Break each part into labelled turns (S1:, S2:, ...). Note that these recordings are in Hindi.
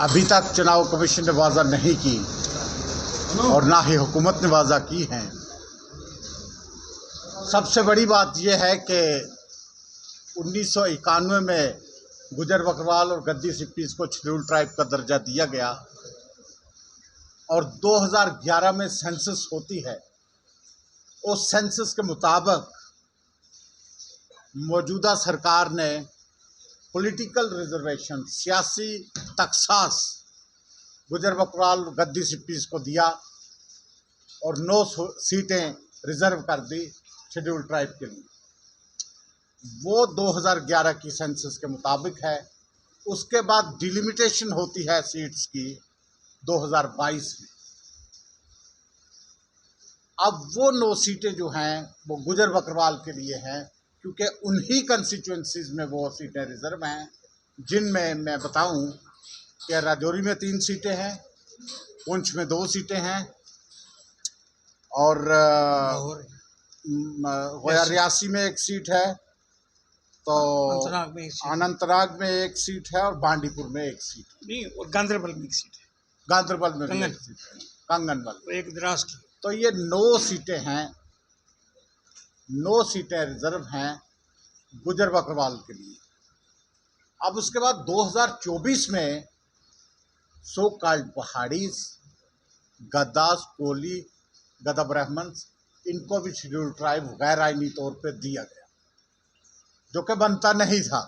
S1: अभी तक चुनाव कमीशन ने वाज़ा नहीं की और ना ही हुकूमत ने वाज़ा की हैं। सबसे बड़ी बात यह है कि 1991 में गुजर बकरवाल और गद्दी सिप्पीज़ को शेड्यूल ट्राइब का दर्जा दिया गया और 2011 में सेंसस होती है। उस सेंसस के मुताबिक मौजूदा सरकार ने पॉलिटिकल रिजर्वेशन, सियासी तखसास गुजर बकरवाल गद्दी सिप्पीज़ को दिया और 9 सीटें रिजर्व कर दी शेड्यूल ट्राइब के लिए। वो 2011 की सेंसस के मुताबिक है। उसके बाद डिलिमिटेशन होती है सीट्स की 2022 में। अब वो 9 सीटें जो हैं वो गुजर बकरवाल के लिए हैं, क्योंकि उन्हीं कंस्टिट्यूंसीज में वो सीटें रिजर्व हैं, जिनमें मैं बताऊं कि राजौरी में 3 सीटें हैं, पुंछ में 2 सीटें हैं और रियासी में 1 सीट है, तो अनंतनाग में 1 सीट है और बांडीपुर में 1 सीट
S2: नहीं, और गांधरबल में 1 सीट है।
S1: गांधरबल में भी 1 सीट है, कंगनबल
S2: एक द्रास की।
S1: तो ये 9 सीटें हैं, 9 सीटें रिजर्व हैं गुजर बकरवाल के लिए। अब उसके बाद 2024 में सो कॉल्ड पहाड़ीज, गद्दास, कोली, गदा ब्राह्मण्स, इनको भी शेड्यूल ट्राइब गैर आईनी तौर पे दिया गया, जो कि बनता नहीं था।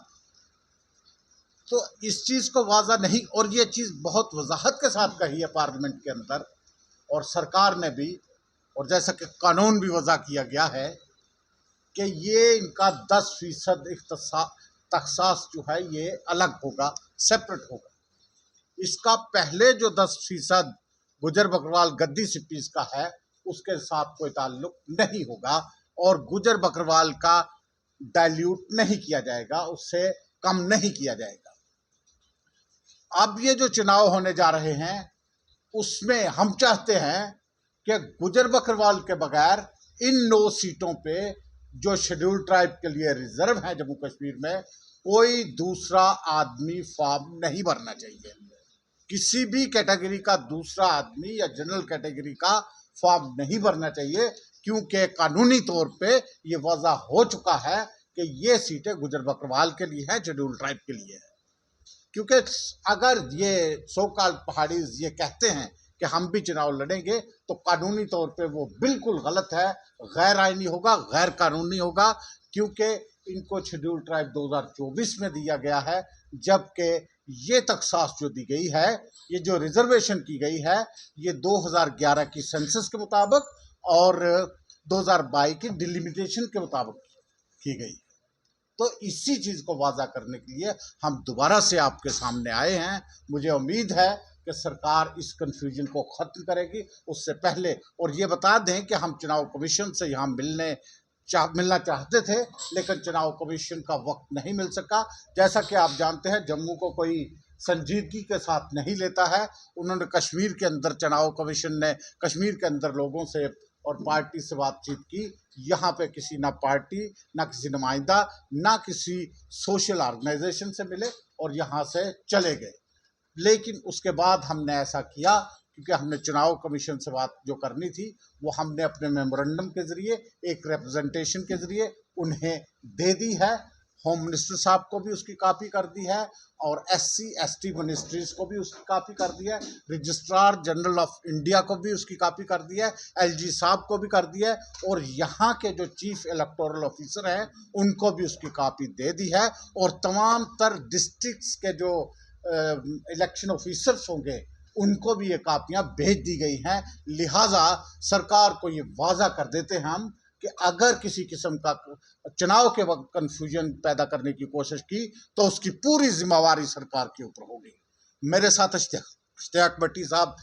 S1: तो इस चीज़ को वाज़ा नहीं, और ये चीज़ बहुत वजाहत के साथ कही है पार्लियामेंट के अंदर और सरकार ने भी, और जैसा कि कानून भी वज़ा किया गया है कि ये इनका 10% तखसास जो है ये अलग होगा, सेपरेट होगा। इसका पहले जो 10% गुजर बकरवाल गद्दी सिप्पीज़ का है उसके साथ कोई ताल्लुक नहीं होगा और गुजर बकरवाल का डाइल्यूट नहीं किया जाएगा, उससे कम नहीं किया जाएगा। अब ये जो चुनाव होने जा रहे हैं उसमें हम चाहते हैं कि गुजर बकरवाल के बगैर इन 9 सीटों पे जो शेड्यूल ट्राइब के लिए रिजर्व है जम्मू कश्मीर में, कोई दूसरा आदमी फॉर्म नहीं भरना चाहिए। किसी भी कैटेगरी का दूसरा आदमी या जनरल कैटेगरी का फॉर्म नहीं भरना चाहिए, क्योंकि कानूनी तौर पे ये वज़ा हो चुका है कि ये सीटें गुजर बकरवाल के लिए हैं, शेड्यूल ट्राइब के लिए है। क्योंकि अगर ये सो कॉल्ड पहाड़ीज ये कहते हैं कि हम भी चुनाव लड़ेंगे, तो कानूनी तौर पे वो बिल्कुल गलत है, गैर आईनी होगा, गैर कानूनी होगा, क्योंकि इनको शेड्यूल ट्राइब 2024 में दिया गया है, जबकि ये तखसास जो दी गई है, ये जो रिजर्वेशन की गई है, ये 2011 की सेंसस के मुताबिक और 2022 की डिलिमिटेशन के मुताबिक की गई। तो इसी चीज़ को वाज़ा करने के लिए हम दोबारा से आपके सामने आए हैं। मुझे उम्मीद है कि सरकार इस कन्फ्यूजन को ख़त्म करेगी। उससे पहले और ये बता दें कि हम चुनाव कमीशन से यहाँ मिलना चाहते थे, लेकिन चुनाव कमीशन का वक्त नहीं मिल सका। जैसा कि आप जानते हैं, जम्मू को कोई संजीदगी के साथ नहीं लेता है। उन्होंने कश्मीर के अंदर, चुनाव कमीशन ने कश्मीर के अंदर लोगों से और पार्टी से बातचीत की। यहाँ पे किसी ना पार्टी, ना किसी नुमाइंदा, ना किसी सोशल ऑर्गेनाइजेशन से मिले और यहाँ से चले गए। लेकिन उसके बाद हमने ऐसा किया क्योंकि हमने चुनाव कमीशन से बात जो करनी थी वो हमने अपने मेमोरेंडम के ज़रिए, एक रिप्रेजेंटेशन के ज़रिए उन्हें दे दी है। होम मिनिस्टर साहब को भी उसकी कॉपी कर दी है और SC/ST मिनिस्ट्रीज को भी उसकी कॉपी कर दी है, रजिस्ट्रार जनरल ऑफ इंडिया को भी उसकी कॉपी कर दी है, LG साहब को भी कर दी है और यहाँ के जो चीफ इलेक्टोरल ऑफिसर हैं उनको भी उसकी कॉपी दे दी है और तमाम तर डिस्ट्रिक्ट्स के जो इलेक्शन ऑफिसर्स होंगे उनको भी ये कापियाँ भेज दी गई हैं। लिहाजा सरकार को ये वाज़ा कर देते हैं हम कि अगर किसी किस्म का चुनाव के वक्त कन्फ्यूजन पैदा करने की कोशिश की तो उसकी पूरी जिम्मेवारी सरकार के ऊपर होगी। मेरे साथ इश्तियाक भट्टी साहब